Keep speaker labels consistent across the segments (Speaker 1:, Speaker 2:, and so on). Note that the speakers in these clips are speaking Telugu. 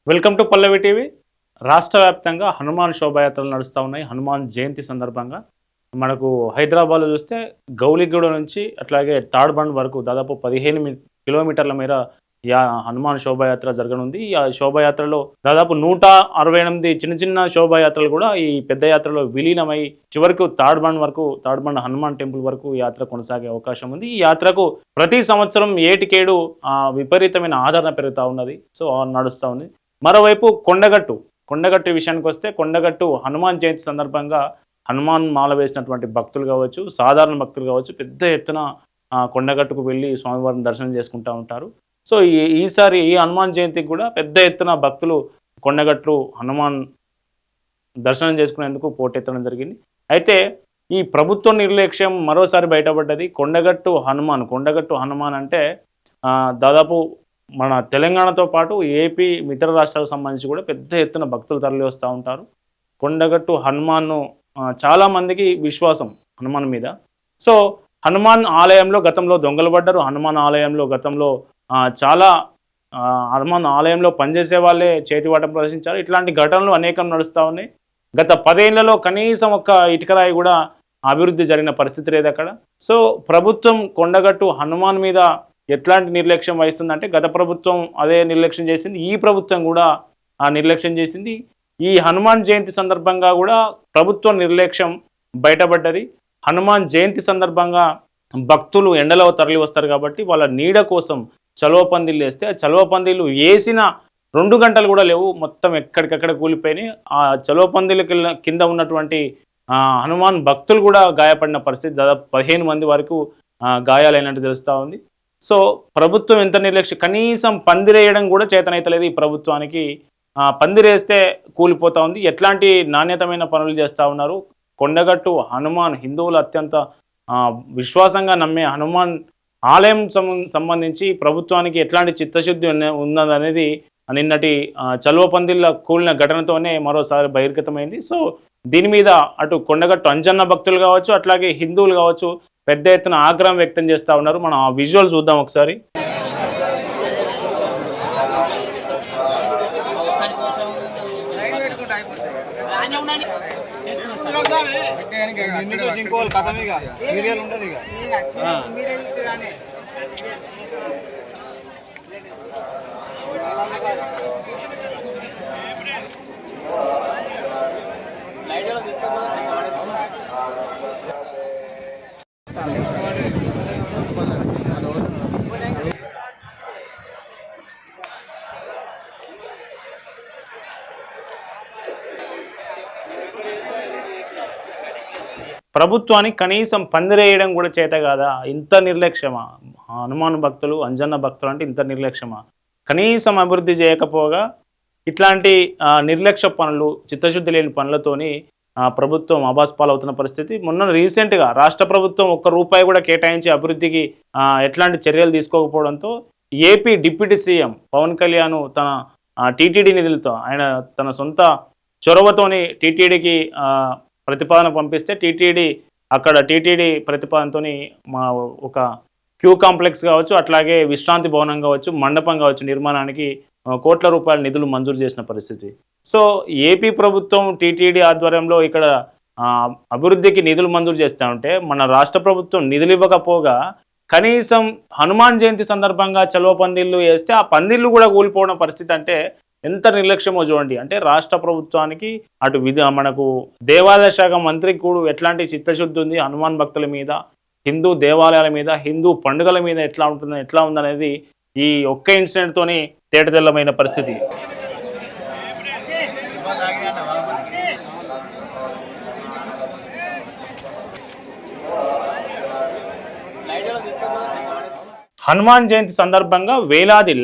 Speaker 1: Welcome to Pallavi TV. రాష్ట్ర వ్యాప్తంగా హనుమాన్ శోభాయాత్రలు నడుస్తూ ఉన్నాయి. హనుమాన్ జయంతి సందర్భంగా మనకు హైదరాబాద్లో చూస్తే గౌలిగూడ నుంచి అట్లాగే తాడ్బండ్ వరకు దాదాపు 15 కిలోమీటర్ల మేర హనుమాన్ శోభాయాత్ర జరగనుంది. ఆ శోభాయాత్రలో దాదాపు 168 చిన్న చిన్న శోభాయాత్రలు కూడా ఈ పెద్ద యాత్రలో విలీనమై చివరకు తాడ్బండ్ హనుమాన్ టెంపుల్ వరకు యాత్ర కొనసాగే అవకాశం ఉంది. ఈ యాత్రకు ప్రతి సంవత్సరం ఏటికేడు విపరీతమైన ఆదరణ పెరుగుతూ ఉన్నది. సో నడుస్తూ ఉంది. మరోవైపు కొండగట్టు విషయానికొస్తే కొండగట్టు హనుమాన్ జయంతి సందర్భంగా హనుమాన్ మాల వేసినటువంటి భక్తులు కావచ్చు, సాధారణ భక్తులు కావచ్చు, పెద్ద ఎత్తున కొండగట్టుకు వెళ్ళి స్వామివారిని దర్శనం చేసుకుంటూ ఉంటారు. సో ఈసారి ఈ హనుమాన్ జయంతికి కూడా పెద్ద ఎత్తున భక్తులు కొండగట్టు హనుమాన్ దర్శనం చేసుకునేందుకు పోటెత్తడం జరిగింది. అయితే ఈ ప్రభుత్వ నిర్లక్ష్యం మరోసారి బయటపడ్డది. కొండగట్టు హనుమాన్ అంటే దాదాపు మన తెలంగాణతో పాటు ఏపీ మిత్ర రాష్ట్రాలకు సంబంధించి కూడా పెద్ద ఎత్తున భక్తులు తరలి వస్తూ ఉంటారు. కొండగట్టు హనుమాన్ను చాలామందికి విశ్వాసం హనుమాన్ మీద. సో హనుమాన్ ఆలయంలో గతంలో దొంగలు పడ్డారు. హనుమాన్ ఆలయంలో గతంలో చాలా హనుమాన్ ఆలయంలో పనిచేసే వాళ్ళే చేతివాటం ప్రదర్శించారు. ఇట్లాంటి ఘటనలు అనేకం నడుస్తూ ఉన్నాయి. గత 10 ఏళ్లలో కనీసం ఒక్క ఇటుకరాయి కూడా అభివృద్ధి జరిగిన పరిస్థితి లేదు అక్కడ. సో ప్రభుత్వం కొండగట్టు హనుమాన్ మీద ఎట్లాంటి నిర్లక్ష్యం వహిస్తుందంటే గత ప్రభుత్వం అదే నిర్లక్ష్యం చేసింది, ఈ ప్రభుత్వం కూడా నిర్లక్ష్యం చేసింది. ఈ హనుమాన్ జయంతి సందర్భంగా కూడా ప్రభుత్వ నిర్లక్ష్యం బయటపడ్డది. హనుమాన్ జయంతి సందర్భంగా భక్తులు ఎండలో తరలి వస్తారు కాబట్టి వాళ్ళ నీడ కోసం చలువ పందిళ్ళు వేస్తే ఆ చలువ పందిళ్ళు వేసిన 2 గంటలు కూడా లేవు, మొత్తం ఎక్కడికక్కడ కూలిపోయినాయి. ఆ చలువ పందిళ్ళ కింద ఉన్నటువంటి హనుమాన్ భక్తులు కూడా గాయపడిన పరిస్థితి, దాదాపు 15 మంది వరకు గాయాలైనట్టు తెలుస్తూ ఉంది. సో ప్రభుత్వం ఎంత నిర్లక్ష్యం, కనీసం పందిరేయడం కూడా చేతనైతలేదు ఈ ప్రభుత్వానికి. పందిరేస్తే కూలిపోతూ ఉంది. ఎట్లాంటి నాణ్యతమైన పనులు చేస్తూ ఉన్నారు. కొండగట్టు హనుమాన్ హిందువులు అత్యంత విశ్వాసంగా నమ్మే హనుమాన్ ఆలయం సంబంధించి ప్రభుత్వానికి ఎట్లాంటి చిత్తశుద్ధి ఉన్నదనేది నిన్నటి చలువ పందిళ్ళ కూలిన ఘటనతోనే మరోసారి బహిర్గతమైంది. సో దీని మీద అటు కొండగట్టు అంజన్న భక్తులు కావచ్చు, అట్లాగే హిందువులు కావచ్చు పెద్ద ఎత్తున ఆగ్రహం వ్యక్తం చేస్తూ ఉన్నారు. మనం ఆ విజువల్ చూద్దాం ఒకసారి. ప్రభుత్వానికి కనీసం పందిరేయడం కూడా చేత కాదా? ఇంత నిర్లక్ష్యమా? హనుమాన్ భక్తులు, అంజన్న భక్తులు అంటే ఇంత నిర్లక్ష్యమా? కనీసం అభివృద్ధి చేయకపోగా ఇట్లాంటి నిర్లక్ష్య పనులు, చిత్తశుద్ధి లేని పనులతోని ప్రభుత్వం అబాస్పాలవుతున్న పరిస్థితి. మొన్న రీసెంట్గా రాష్ట్ర ప్రభుత్వం ₹1 కూడా కేటాయించి అభివృద్ధికి ఎట్లాంటి చర్యలు తీసుకోకపోవడంతో AP deputy CM Pawan Kalyan తన టీటీడీ నిధులతో ఆయన తన సొంత చొరవతోని టీటీడీకి ప్రతిపాదన పంపిస్తే టీటీడీ ప్రతిపాదనతో ఒక క్యూ కాంప్లెక్స్ కావచ్చు, అట్లాగే విశ్రాంతి భవనం కావచ్చు, మండపం కావచ్చు నిర్మాణానికి కోట్ల రూపాయల నిధులు మంజూరు చేసిన పరిస్థితి. సో ఏపీ ప్రభుత్వం టీటీడీ ఆధ్వర్యంలో ఇక్కడ అభివృద్ధికి నిధులు మంజూరు చేస్తూ ఉంటే మన రాష్ట్ర ప్రభుత్వం నిధులు ఇవ్వకపోగా కనీసం హనుమాన్ జయంతి సందర్భంగా చలువ పందిళ్ళు వేస్తే ఆ పందిళ్ళు కూడా కూలిపోవడం పరిస్థితి అంటే ఎంత నిర్లక్ష్యమో చూడండి. అంటే రాష్ట్ర ప్రభుత్వానికి అటు మనకు దేవాదాయ శాఖ మంత్రికి కూడా ఎట్లాంటి చిత్తశుద్ధి ఉంది హనుమాన్ భక్తుల మీద, హిందూ దేవాలయాల మీద, హిందూ పండుగల మీద ఎట్లా ఉందనేది ఈ ఒక్క ఇన్సిడెంట్తోని తేటతెల్లమైన పరిస్థితి. హనుమాన్ జయంతి సందర్భంగా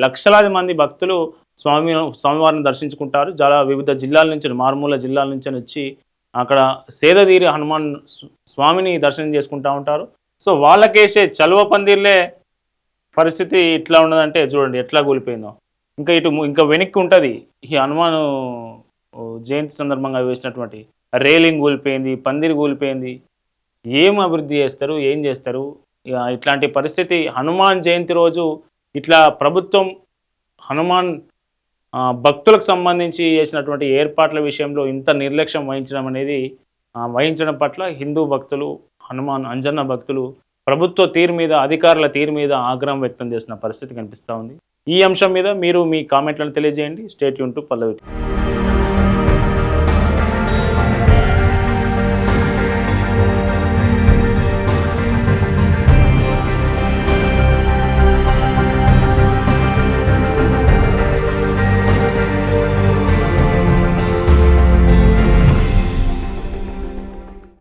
Speaker 1: లక్షలాది మంది భక్తులు స్వామివారిని దర్శించుకుంటారు. చాలా వివిధ జిల్లాల నుంచి, మారుమూల జిల్లాల నుంచి వచ్చి అక్కడ సేదతీరి హనుమాన్ స్వామిని దర్శనం చేసుకుంటూ ఉంటారు. సో వాళ్ళకేసే చలువ పందిర్లే పరిస్థితి ఇట్లా ఉన్నదంటే చూడండి ఎట్లా కూలిపోయిందో. ఇంకా వెనక్కి ఉంటుంది ఈ హనుమాన్ జయంతి సందర్భంగా వేసినటువంటి రేలింగ్ కూలిపోయింది, పందిరి కూలిపోయింది. ఏం అభివృద్ధి చేస్తారు, ఏం చేస్తారు? ఇట్లాంటి పరిస్థితి హనుమాన్ జయంతి రోజు ఇట్లా ప్రభుత్వం హనుమాన్ భక్తులకు సంబంధించి చేసినటువంటి ఏర్పాట్ల విషయంలో ఇంత నిర్లక్ష్యం వహించడం అనేది వహించడం పట్ల హిందూ భక్తులు, హనుమాన్ అంజన్న భక్తులు ప్రభుత్వ తీరు మీద, అధికారుల తీరు మీద ఆగ్రహం వ్యక్తం చేసిన పరిస్థితి కనిపిస్తూ ఉంది. ఈ అంశం మీద మీరు మీ కామెంట్లను తెలియజేయండి. Stay tune to Pallavi.